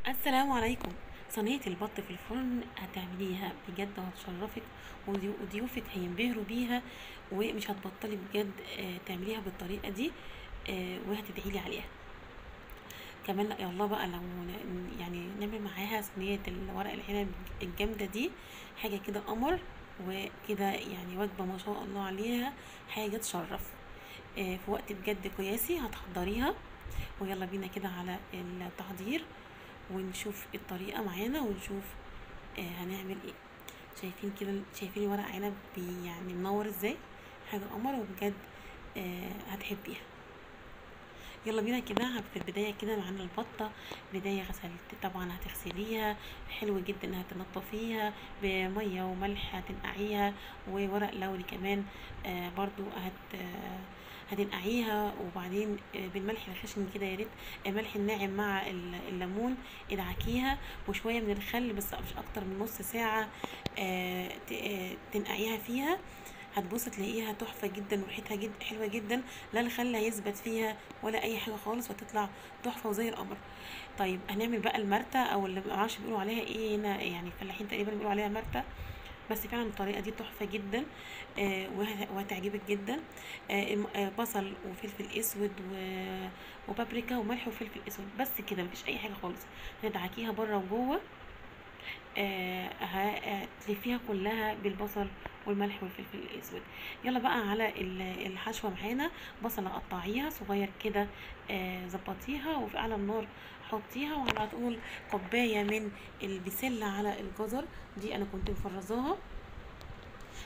السلام عليكم. صينية البط في الفرن هتعمليها بجد وهتشرفك، وضيوفك هينبهروا بيها، ومش هتبطلي بجد تعمليها بالطريقة دي، وهتدعيلي عليها كمان. يلا بقى لو يعني نعمل معاها صينية الورق العنب الجامدة دي، حاجة كده قمر وكده، يعني وجبة ما شاء الله عليها، حاجة تشرف. في وقت بجد قياسي هتحضريها. ويلا بينا كده على التحضير ونشوف الطريقة معانا ونشوف هنعمل ايه. شايفين كده، شايفين ورق عنب يعني منور ازاي، حاجة قمر وبجد هتحبيها. يلا بينا كده. في البداية كده معانا البطة. بداية غسلت طبعا، هتغسليها حلو جدا، هتنضفيها بمية وملح، هتنقعيها وورق لوري كمان برضو هتنقعيها. وبعدين بالملح الخشن كده يا ريت، ملح الناعم مع الليمون، ادعكيها وشوية من الخل بس مش اكتر من نص ساعة تنقعيها فيها. هتبص تلاقيها تحفه جدا وريحتها جدا حلوه جدا، لا الخل هيثبت فيها ولا اي حاجه خالص، وتطلع تحفه وزي القمر. طيب هنعمل بقى المرتة، او اللي معرفش بيقولوا عليها ايه هنا، يعني الفلاحين تقريبا بيقولوا عليها مرتة، بس فعلا الطريقه دي تحفه جدا وهتعجبك جدا. بصل وفلفل اسود وبابريكا وملح وفلفل اسود، بس كده مفيش اي حاجه خالص. هتدعكيها بره وجوه، هتلفيها كلها بالبصل والملح والفلفل الاسود. يلا بقى على الحشوه معانا. بصله قطعيها صغير كده، ظبطيها وفي اعلى النار حطيها، وعلى طول كوبايه من البسله على الجزر، دي انا كنت مفرزاها،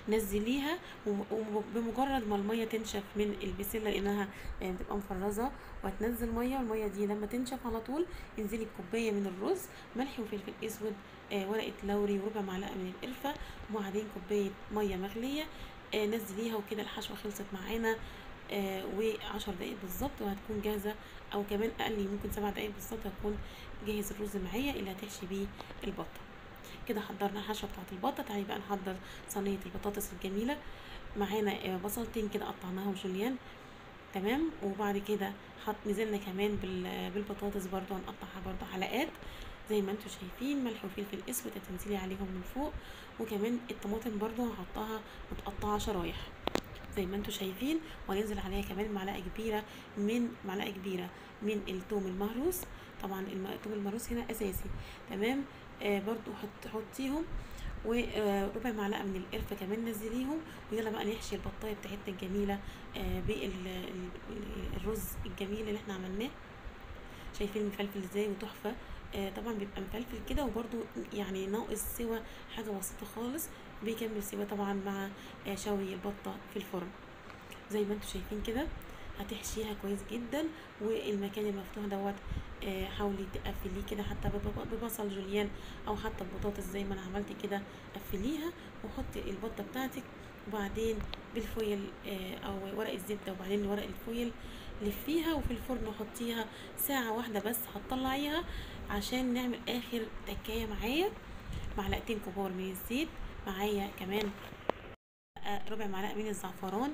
نزليها. وبمجرد ما الميه تنشف من البسله لانها بتبقى مفرزه، وهتنزل ميه، والميه دي لما تنشف على طول انزلي بكوبايه من الرز، ملح وفلفل اسود، ورقه لوري وربع معلقه من القرفه، وبعدين كوبايه ميه مغليه، نزليها. وكده الحشوه خلصت معانا و10 دقايق بالظبط وهتكون جاهزه، او كمان اقل، ممكن 7 دقايق بالظبط هتكون جاهز الرز معايا اللي هتحشي بيه البطه. كده حضرنا الحشوه بتاعت البطه. تعالي بقى نحضر صينيه البطاطس الجميله. معانا بصلتين كده قطعناهم جوليان، تمام. وبعد كده نزلنا كمان بالبطاطس برضو، هنقطعها برضو حلقات زي ما انتوا شايفين، ملح وفلفل اسود هتنزلي عليهم من فوق. وكمان الطماطم برضو هحطها متقطعه شرايح زي ما انتوا شايفين، وهننزل عليها كمان معلقه كبيره من الثوم المهروس. طبعا الثوم المهروس هنا اساسي، تمام. برضو حطيهم، وربع معلقه من القرفه كمان نزليهم. ويلا بقى نحشي البطايه بتاعتنا الجميله بالرز الجميل اللي احنا عملناه. شايفين مفلفل ازاي وتحفه. طبعا بيبقى مفلفل كده وبرده يعني ناقص سوا، حاجه بسيطه خالص، بيكمل سوا طبعا مع شوي البطه في الفرن زي ما انتوا شايفين كده. هتحشيها كويس جدا، والمكان المفتوح دوت حاولي تقفليه كده حتى ببصل جوليان، او حتى ببطاطس زي ما انا عملت كده. قفليها وحطي البطه بتاعتك، وبعدين بالفويل او ورق الزبده، وبعدين ورق الفويل لفيها، وفي الفرن حطيها ساعه واحده بس. هتطلعيها عشان نعمل اخر تكايه. معايا معلقتين كبار من الزيت، معايا كمان ربع معلقه من الزعفران،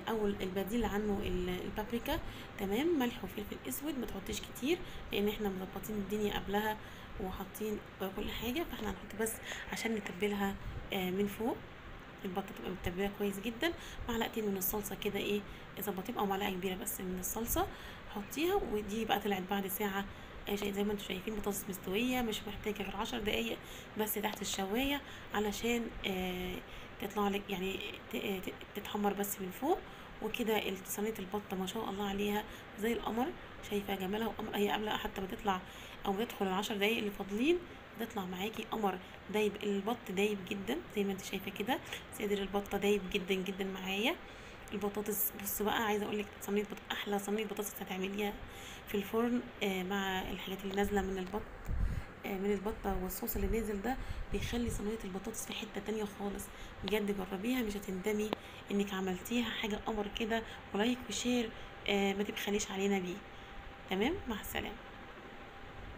او البديل عنه البابريكا، تمام. ملح وفلفل اسود، ما تحطيش كتير لان احنا مظبطين الدنيا قبلها وحاطين كل حاجه، فاحنا هنحط بس عشان نتبلها من فوق. البطه تبقى متبله كويس جدا. معلقتين من الصلصه كده، ايه، ظبطيهم، او معلقه كبيره بس من الصلصه حطيها. ودي بقى طلعت بعد ساعه، زي ما انتم شايفين بطاطس مستويه، مش محتاجه غير 10 دقايق بس تحت الشوايه علشان تطلع لك، يعني تتحمر بس من فوق. وكده صينيه البطه ما شاء الله عليها زي القمر. شايفه جمالها وقمر، هي قبل حتى ما تطلع او تدخل ال10 دقايق اللي فاضلين تطلع معاكي قمر. دايب البط، دايب جدا زي ما انت شايفه كده، صدر البطه دايب جدا جدا معايا. البطاطس، بص بقى، عايزه اقول لك صينيه احلى صينيه بطاطس هتعمليها في الفرن مع الحاجات اللي نازله من البط، من البطه والصوص اللي نازل ده بيخلي صينيه البطاطس في حته تانية خالص. بجد جربيها مش هتندمي انك عملتيها، حاجه قمر كده. ولايك وشير ما تبخليش علينا بيه. تمام، مع السلامه.